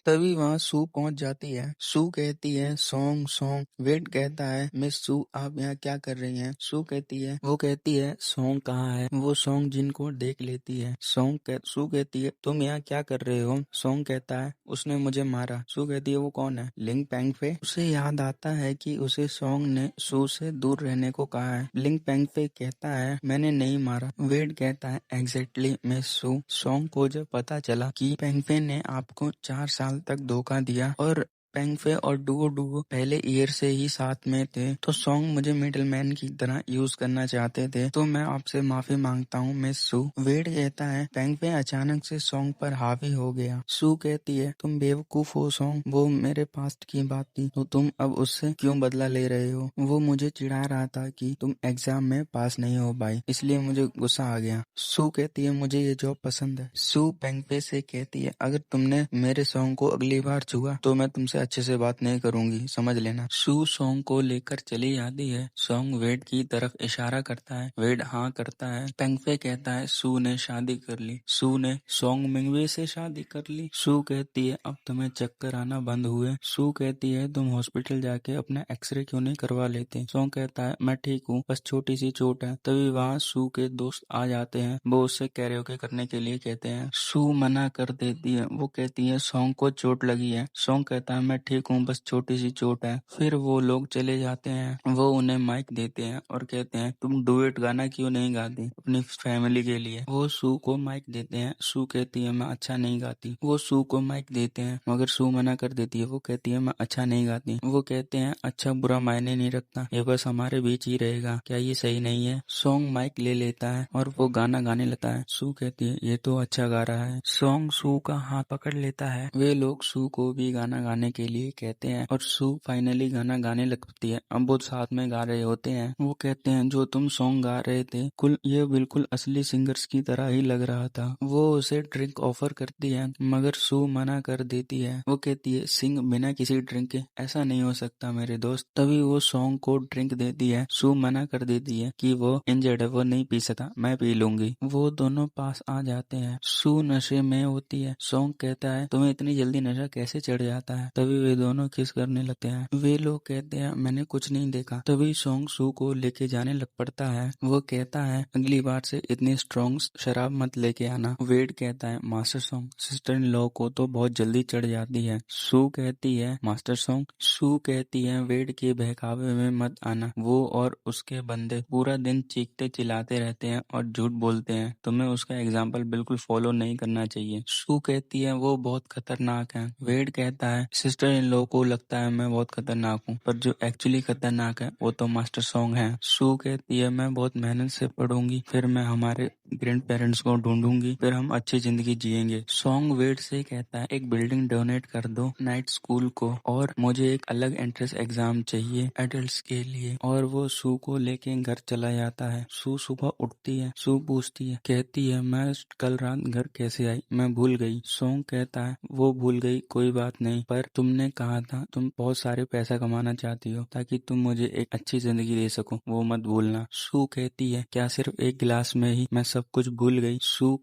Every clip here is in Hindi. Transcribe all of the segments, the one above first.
तभी वहाँ सू पहुंच जाती है। सू कहती है सॉन्ग सॉन्ग। वेड कहता है मिस सू आप यहाँ क्या कर रही हैं? सू कहती है सॉन्ग कहाँ है? वो सॉन्ग जिनको देख लेती है। सू कहती है तुम यहाँ क्या कर रहे हो? सॉन्ग कहता है उसने मुझे मारा। सू कहती है वो कौन है? लिंग पेंगफे। उसे याद आता है कि उसे सॉन्ग ने सू से दूर रहने को कहा है। लिंग पेंगफे कहता है मैंने नहीं मारा। वेड कहता है एग्जैक्टली मिस सू। सॉन्ग को जब पता चला कि पेंगफे ने आपको 4 साल तक धोखा दिया और पेंगफे और डुओ डुओ पहले ईयर से ही साथ में थे, तो सॉन्ग मुझे मिडलमैन की तरह यूज करना चाहते थे, तो मैं आपसे माफी मांगता हूँ मिस सू। वेड कहता है पेंगफे अचानक से सॉन्ग पर हावी हो गया। सू कहती है तुम बेवकूफ हो सॉन्ग, वो मेरे पास्ट की बात थी, तो तुम अब उससे क्यों बदला ले रहे हो? वो मुझे चिढ़ा रहा था कि तुम एग्जाम में पास नहीं हो पाई, इसलिए मुझे गुस्सा आ गया। सू कहती है मुझे ये जॉब पसंद है। सू पेंगफे से कहती है अगर तुमने मेरे सॉन्ग को अगली बार छुआ तो मैं तुमसे अच्छे से बात नहीं करूंगी, समझ लेना। सू सॉन्ग को लेकर चली जाती है। सॉन्ग वेड की तरफ इशारा करता है। वेड हाँ करता है। पेंगफे कहता है सू ने शादी कर ली। सू ने सॉन्ग मिंगवे से शादी कर ली। सू कहती है अब तुम्हें चक्कर आना बंद हुए। सू कहती है तुम हॉस्पिटल जाके अपना एक्सरे क्यों नहीं करवा लेते? सॉन्ग कहता है मैं ठीक हूँ, बस छोटी सी चोट है। तभी वहाँ सू के दोस्त आ जाते हैं। वो उससे कैरियोके करने के लिए कहते हैं। सू मना कर देती है। वो कहती है सॉन्ग को चोट लगी है। सॉन्ग कहता है मैं ठीक हूँ, बस छोटी सी चोट है। फिर वो लोग चले जाते हैं। वो उन्हें माइक देते हैं और कहते हैं तुम डुएट गाना क्यों नहीं गाती अपनी फैमिली के लिए? वो सू को माइक देते हैं। सू कहती है मैं अच्छा नहीं गाती। वो सू को माइक देते हैं मगर सू मना कर देती है। वो कहती है मैं अच्छा नहीं गाती। वो कहते हैं अच्छा बुरा मायने नहीं रखता, ये बस हमारे बीच ही रहेगा, क्या ये सही नहीं है? सॉन्ग माइक ले लेता है और वो गाना गाने लगता है। सू कहती है ये तो अच्छा गा रहा है। सॉन्ग सू का हाथ पकड़ लेता है। वे लोग सू को भी गाना गाने के लिए कहते हैं और सू फाइनली गाना गाने लगती है। अब वो साथ में गा रहे होते हैं। वो कहते हैं जो तुम सॉन्ग गा रहे थे ये बिल्कुल असली सिंगर्स की तरह ही लग रहा था। वो उसे ड्रिंक ऑफर करती है मगर सू मना कर देती है। वो कहती है सिंग बिना किसी ड्रिंक के ऐसा नहीं हो सकता मेरे दोस्त। तभी वो सॉन्ग को ड्रिंक देती है। सू मना कर देती है कि वो इंजर्ड है, वो नहीं पी सकता, मैं पी लूंगी। वो दोनों पास आ जाते हैं। सू नशे में होती है। सॉन्ग कहता है तुम्हें इतनी जल्दी नशा कैसे चढ़ जाता है? तभी वे दोनों किस करने लगते हैं। वे लोग कहते हैं मैंने कुछ नहीं देखा। तभी सॉन्ग सू को लेके जाने लग पड़ता है। वो कहता है अगली बार से इतनी स्ट्रॉन्ग शराब मत लेके आना। वेड कहता है master song sister in law को तो बहुत जल्दी चढ़ जाती है। सू कहती है मास्टर सॉन्ग। सू कहती है वेड के बहकावे में मत आना, वो और उसके बंदे पूरा दिन चीखते चिल्लाते रहते हैं और झूठ बोलते हैं, तुम्हें उसका एग्जाम्पल बिल्कुल फॉलो नहीं करना चाहिए। सू कहती है वो बहुत खतरनाक है। वेड कहता है सिस्टर इन लॉ को लगता है मैं बहुत खतरनाक हूँ, पर जो एक्चुअली खतरनाक है वो तो मास्टर सॉन्ग है। सू कहती है मैं बहुत मेहनत से पढ़ूंगी, फिर मैं हमारे ग्रैंड पेरेंट्स को ढूंढूंगी, फिर हम अच्छी जिंदगी जिएंगे। सॉन्ग वेड से कहता है एक बिल्डिंग डोनेट कर दो नाइट स्कूल को और मुझे एक अलग एंट्रेंस एग्जाम चाहिए एडल्ट्स के लिए। और वो सू को लेके घर चला जाता है। सू सुबह उठती है। सू पूछती है, कहती है मैं कल रात घर कैसे आई, मैं भूल गई। सॉन्ग कहता है वो भूल गई कोई बात नहीं, पर तुमने कहा था तुम बहुत सारे पैसा कमाना चाहती हो ताकि तुम मुझे एक अच्छी जिंदगी दे सको, वो मत भूलना। सू कहती है क्या सिर्फ एक गिलास में ही मैं सब कुछ भूल गई? सू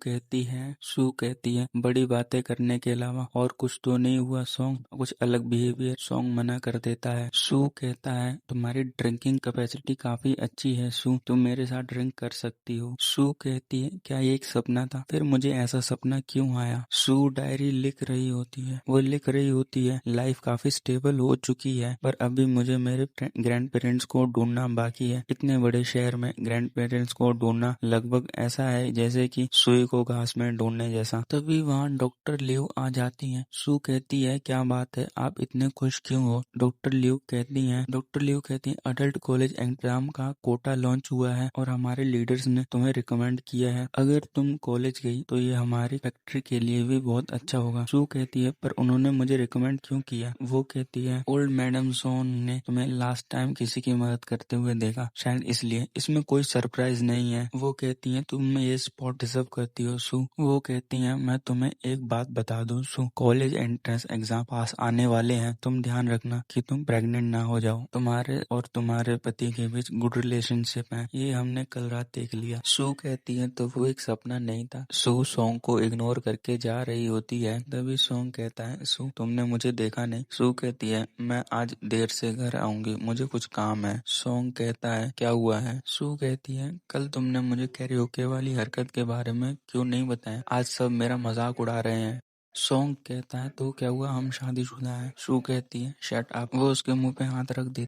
कहती है बड़ी बातें करने के अलावा और कुछ तो नहीं हुआ सॉन्ग, कुछ अलग बिहेवियर? सॉन्ग मना कर देता है। सू कहता है तुम्हारी ड्रिंकिंग कैपेसिटी काफी अच्छी है सू, तुम मेरे साथ ड्रिंक कर सकती हो। सू कहती है क्या ये एक सपना था, फिर मुझे ऐसा सपना क्यों आया? सू डायरी लिख रही होती है। वो लिख रही होती है लाइफ काफी स्टेबल हो चुकी है, पर अभी मुझे मेरे ग्रैंड पेरेंट्स को ढूंढना बाकी है। इतने बड़े शहर में ग्रैंड पेरेंट्स को ढूंढना लगभग ऐसा है जैसे कि सुई को घास में ढूंढने जैसा। तभी वहाँ डॉक्टर लिव आ जाती है। सू कहती है क्या बात है, आप इतने खुश क्यों हो? डॉक्टर लिव कहती है अडल्ट कॉलेज एग्जाम का कोटा लॉन्च हुआ है और हमारे लीडर्स ने तुम्हें रिकमेंड किया है। अगर तुम कॉलेज गई तो ये हमारी फैक्ट्री के लिए भी बहुत अच्छा होगा। सू कहती है पर उन्होंने मुझे रिकमेंड क्यों किया? वो कहती है ओल्ड मैडम सोन ने तुम्हें लास्ट टाइम किसी की मदद करते हुए देखा, शायद इसलिए। इसमें कोई सरप्राइज नहीं है। वो कहती है तुम तुम ये स्पॉट डिजर्व करती हो सू। वो कहती है मैं तुम्हें एक बात बता दूं सू, कॉलेज एंट्रेंस एग्जाम पास आने वाले हैं, तुम ध्यान रखना कि तुम प्रेग्नेंट ना हो जाओ। तुम्हारे और तुम्हारे पति के बीच गुड रिलेशनशिप है, ये हमने कल रात देख लिया। सू कहती है तो वो एक सपना नहीं था। सू सॉन्ग को इग्नोर करके जा रही होती है, तभी सॉन्ग कहता है सू तुमने मुझे देखा नहीं। सू कहती है मैं आज देर से घर आऊंगी, मुझे कुछ काम है। सॉन्ग कहता है क्या हुआ है। सू कहती है कल तुमने मुझे कैरियोके वाली हरकत के बारे में क्यों नहीं बताया, आज सब मेरा मजाक उड़ा रहे हैं। सॉन्ग कहता है तो क्या हुआ, हम शादीशुदा हैं। सू कहती है शट अप। वो उसके मुंह पे हाथ रख देती